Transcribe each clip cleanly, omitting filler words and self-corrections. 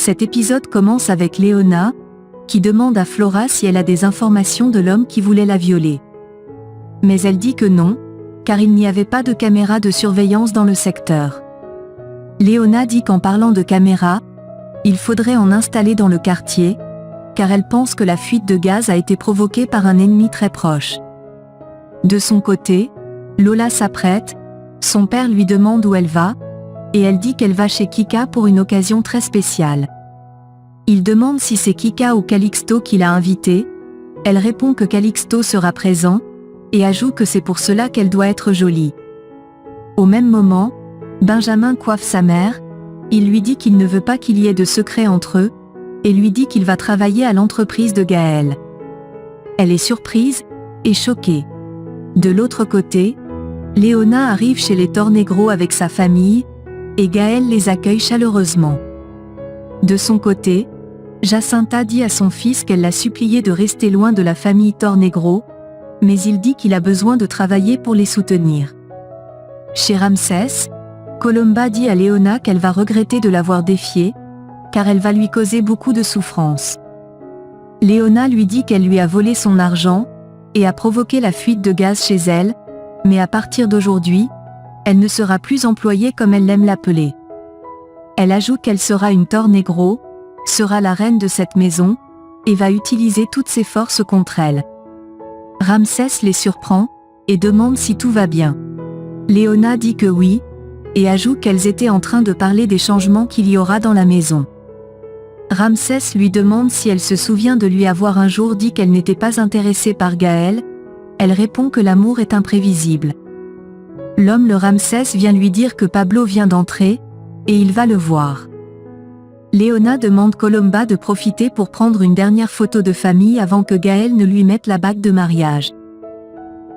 Cet épisode commence avec Léona, qui demande à Flora si elle a des informations de l'homme qui voulait la violer. Mais elle dit que non, car il n'y avait pas de caméra de surveillance dans le secteur. Léona dit qu'en parlant de caméra, il faudrait en installer dans le quartier, car elle pense que la fuite de gaz a été provoquée par un ennemi très proche. De son côté, Lola s'apprête, son père lui demande où elle va, et elle dit qu'elle va chez Kika pour une occasion très spéciale. Il demande si c'est Kika ou Calixto qui l'a invitée, elle répond que Calixto sera présent, et ajoute que c'est pour cela qu'elle doit être jolie. Au même moment, Benjamin coiffe sa mère, il lui dit qu'il ne veut pas qu'il y ait de secret entre eux, et lui dit qu'il va travailler à l'entreprise de Gaël. Elle est surprise, et choquée. De l'autre côté, Léona arrive chez les Tornegro avec sa famille, et Gaël les accueille chaleureusement. De son côté, Jacinta dit à son fils qu'elle l'a supplié de rester loin de la famille Tornegro, mais il dit qu'il a besoin de travailler pour les soutenir. Chez Ramsès, Colomba dit à Léona qu'elle va regretter de l'avoir défiée, car elle va lui causer beaucoup de souffrance. Léona lui dit qu'elle lui a volé son argent, et a provoqué la fuite de gaz chez elle, mais à partir d'aujourd'hui, elle ne sera plus employée comme elle l'aime l'appeler. Elle ajoute qu'elle sera une Tornegro, sera la reine de cette maison, et va utiliser toutes ses forces contre elle. Ramsès les surprend, et demande si tout va bien. Léona dit que oui, et ajoute qu'elles étaient en train de parler des changements qu'il y aura dans la maison. Ramsès lui demande si elle se souvient de lui avoir un jour dit qu'elle n'était pas intéressée par Gaël, elle répond que l'amour est imprévisible. L'homme le Ramsès vient lui dire que Pablo vient d'entrer, et il va le voir. Léona demande Colomba de profiter pour prendre une dernière photo de famille avant que Gaël ne lui mette la bague de mariage.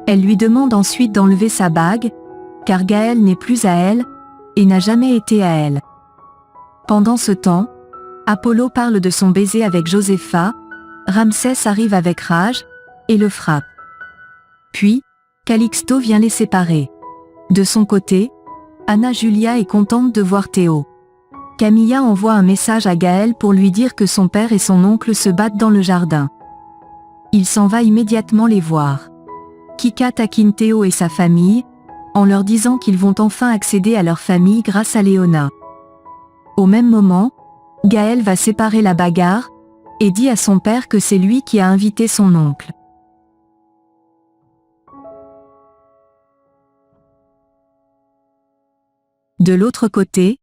Elle lui demande ensuite d'enlever sa bague, car Gaël n'est plus à elle, et n'a jamais été à elle. Pendant ce temps, Apollo parle de son baiser avec Josepha, Ramsès arrive avec rage, et le frappe. Puis, Calixto vient les séparer. De son côté, Anna Julia est contente de voir Théo. Camilla envoie un message à Gaël pour lui dire que son père et son oncle se battent dans le jardin. Il s'en va immédiatement les voir. Kika taquine Théo et sa famille, en leur disant qu'ils vont enfin accéder à leur famille grâce à Léona. Au même moment, Gaël va séparer la bagarre, et dit à son père que c'est lui qui a invité son oncle. De l'autre côté,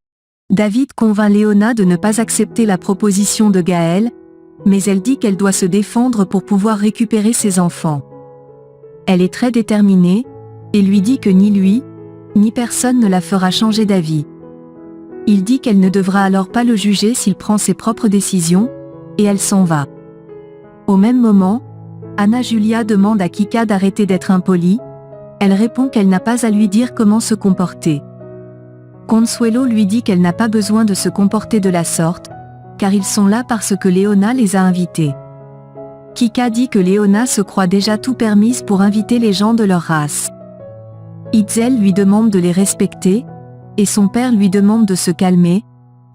David convainc Léona de ne pas accepter la proposition de Gaël, mais elle dit qu'elle doit se défendre pour pouvoir récupérer ses enfants. Elle est très déterminée, et lui dit que ni lui, ni personne ne la fera changer d'avis. Il dit qu'elle ne devra alors pas le juger s'il prend ses propres décisions, et elle s'en va. Au même moment, Anna Julia demande à Kika d'arrêter d'être impolie, elle répond qu'elle n'a pas à lui dire comment se comporter. Consuelo lui dit qu'elle n'a pas besoin de se comporter de la sorte, car ils sont là parce que Léona les a invités. Kika dit que Léona se croit déjà tout permise pour inviter les gens de leur race. Itzel lui demande de les respecter, et son père lui demande de se calmer,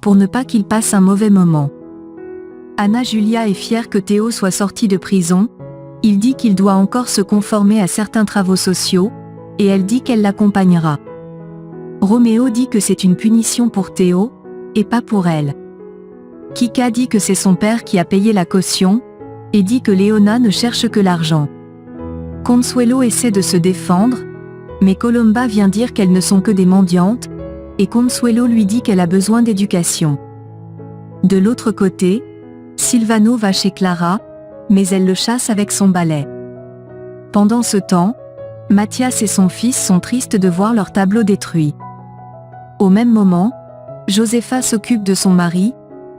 pour ne pas qu'il passe un mauvais moment. Anna Julia est fière que Théo soit sorti de prison, il dit qu'il doit encore se conformer à certains travaux sociaux, et elle dit qu'elle l'accompagnera. Roméo dit que c'est une punition pour Théo, et pas pour elle. Kika dit que c'est son père qui a payé la caution, et dit que Léona ne cherche que l'argent. Consuelo essaie de se défendre, mais Colomba vient dire qu'elles ne sont que des mendiantes, et Consuelo lui dit qu'elle a besoin d'éducation. De l'autre côté, Silvano va chez Clara, mais elle le chasse avec son balai. Pendant ce temps, Mathias et son fils sont tristes de voir leur tableau détruit. Au même moment, Josepha s'occupe de son mari,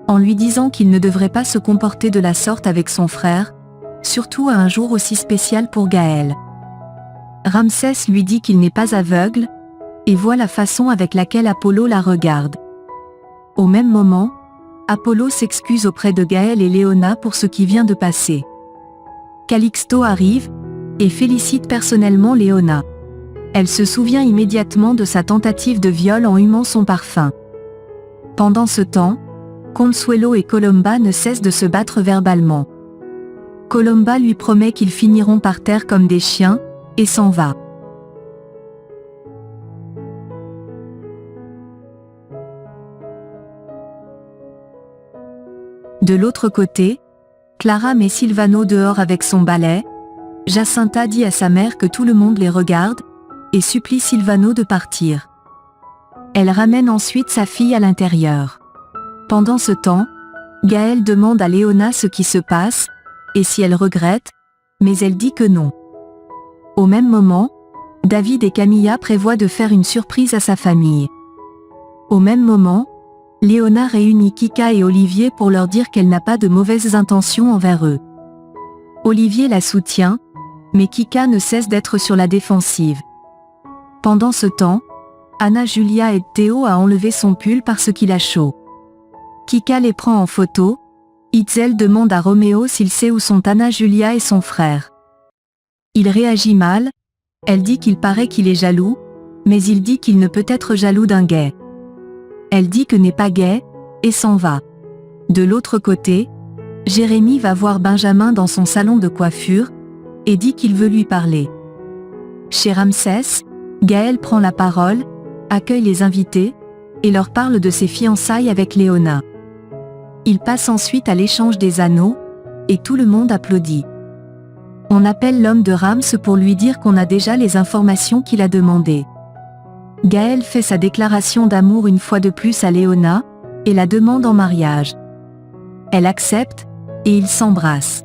en lui disant qu'il ne devrait pas se comporter de la sorte avec son frère, surtout à un jour aussi spécial pour Gaël. Ramsès lui dit qu'il n'est pas aveugle, et voit la façon avec laquelle Apollo la regarde. Au même moment, Apollo s'excuse auprès de Gaël et Léona pour ce qui vient de passer. Calixto arrive, et félicite personnellement Léona. Elle se souvient immédiatement de sa tentative de viol en humant son parfum. Pendant ce temps, Consuelo et Colomba ne cessent de se battre verbalement. Colomba lui promet qu'ils finiront par terre comme des chiens, et s'en va. De l'autre côté, Clara met Silvano dehors avec son balai. Jacinta dit à sa mère que tout le monde les regarde, et supplie Silvano de partir. Elle ramène ensuite sa fille à l'intérieur. Pendant ce temps, Gaël demande à Léona ce qui se passe, et si elle regrette, mais elle dit que non. Au même moment, David et Camilla prévoient de faire une surprise à sa famille. Au même moment, Léona réunit Kika et Olivier pour leur dire qu'elle n'a pas de mauvaises intentions envers eux. Olivier la soutient, mais Kika ne cesse d'être sur la défensive. Pendant ce temps, Anna Julia aide Théo à enlever son pull parce qu'il a chaud. Kika les prend en photo. Itzel demande à Roméo s'il sait où sont Anna Julia et son frère. Il réagit mal. Elle dit qu'il paraît qu'il est jaloux, mais il dit qu'il ne peut être jaloux d'un gay. Elle dit que n'est pas gay, et s'en va. De l'autre côté, Jérémy va voir Benjamin dans son salon de coiffure, et dit qu'il veut lui parler. Chez Ramsès, Gaël prend la parole, accueille les invités, et leur parle de ses fiançailles avec Léona. Il passe ensuite à l'échange des anneaux, et tout le monde applaudit. On appelle l'homme de Rams pour lui dire qu'on a déjà les informations qu'il a demandées. Gaël fait sa déclaration d'amour une fois de plus à Léona, et la demande en mariage. Elle accepte, et ils s'embrassent.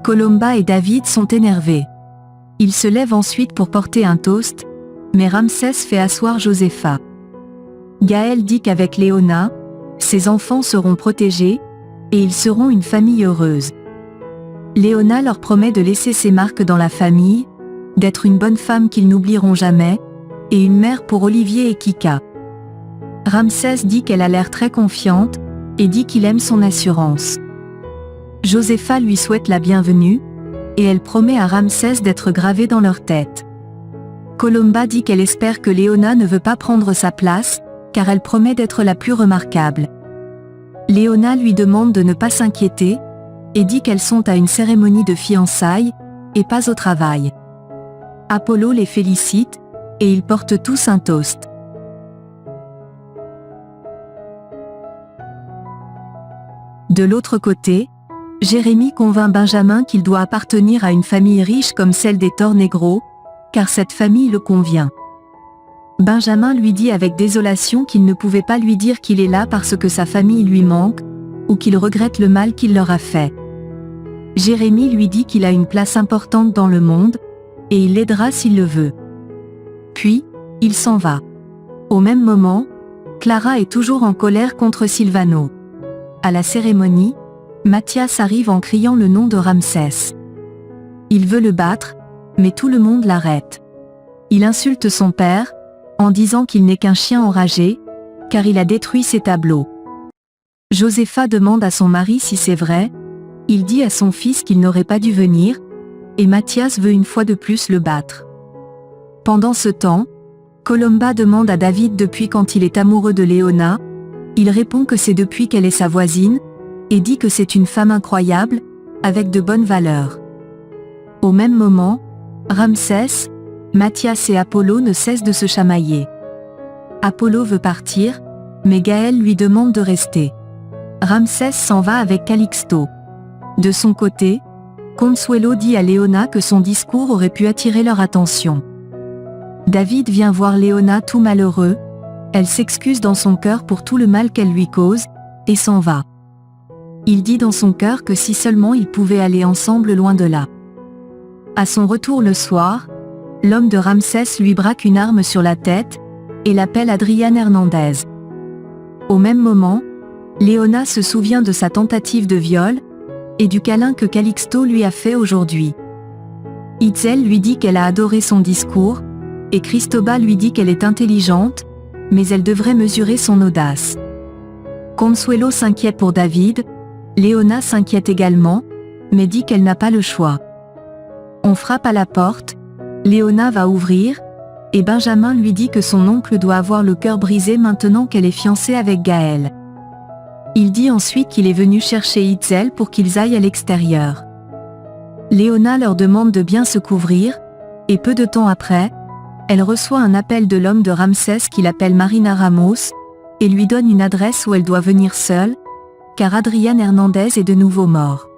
Colomba et David sont énervés. Ils se lèvent ensuite pour porter un toast, mais Ramsès fait asseoir Josepha. Gaël dit qu'avec Léona, ses enfants seront protégés, et ils seront une famille heureuse. Léona leur promet de laisser ses marques dans la famille, d'être une bonne femme qu'ils n'oublieront jamais, et une mère pour Olivier et Kika. Ramsès dit qu'elle a l'air très confiante, et dit qu'il aime son assurance. Josepha lui souhaite la bienvenue, et elle promet à Ramsès d'être gravée dans leur tête. Colomba dit qu'elle espère que Léona ne veut pas prendre sa place, car elle promet d'être la plus remarquable. Léona lui demande de ne pas s'inquiéter, et dit qu'elles sont à une cérémonie de fiançailles, et pas au travail. Apollo les félicite, et ils portent tous un toast. De l'autre côté, Jérémy convainc Benjamin qu'il doit appartenir à une famille riche comme celle des Tornegro, car cette famille le convient. Benjamin lui dit avec désolation qu'il ne pouvait pas lui dire qu'il est là parce que sa famille lui manque, ou qu'il regrette le mal qu'il leur a fait. Jérémy lui dit qu'il a une place importante dans le monde, et il l'aidera s'il le veut. Puis, il s'en va. Au même moment, Clara est toujours en colère contre Silvano. À la cérémonie, Mathias arrive en criant le nom de Ramsès. Il veut le battre, mais tout le monde l'arrête. Il insulte son père, en disant qu'il n'est qu'un chien enragé, car il a détruit ses tableaux. Josepha demande à son mari si c'est vrai, il dit à son fils qu'il n'aurait pas dû venir, et Mathias veut une fois de plus le battre. Pendant ce temps, Colomba demande à David depuis quand il est amoureux de Léona. Il répond que c'est depuis qu'elle est sa voisine, et dit que c'est une femme incroyable, avec de bonnes valeurs. Au même moment, Ramsès, Mathias et Apollo ne cessent de se chamailler. Apollo veut partir, mais Gaël lui demande de rester. Ramsès s'en va avec Calixto. De son côté, Consuelo dit à Léona que son discours aurait pu attirer leur attention. David vient voir Léona tout malheureux, elle s'excuse dans son cœur pour tout le mal qu'elle lui cause, et s'en va. Il dit dans son cœur que si seulement ils pouvaient aller ensemble loin de là. À son retour le soir, l'homme de Ramsès lui braque une arme sur la tête, et l'appelle Adrian Hernandez. Au même moment, Léona se souvient de sa tentative de viol, et du câlin que Calixto lui a fait aujourd'hui. Itzel lui dit qu'elle a adoré son discours, et Cristobal lui dit qu'elle est intelligente, mais elle devrait mesurer son audace. Consuelo s'inquiète pour David, Léona s'inquiète également, mais dit qu'elle n'a pas le choix. On frappe à la porte, Léona va ouvrir, et Benjamin lui dit que son oncle doit avoir le cœur brisé maintenant qu'elle est fiancée avec Gaël. Il dit ensuite qu'il est venu chercher Itzel pour qu'ils aillent à l'extérieur. Léona leur demande de bien se couvrir, et peu de temps après, elle reçoit un appel de l'homme de Ramsès qui l'appelle Marina Ramos, et lui donne une adresse où elle doit venir seule, car Adrián Hernández est de nouveau mort.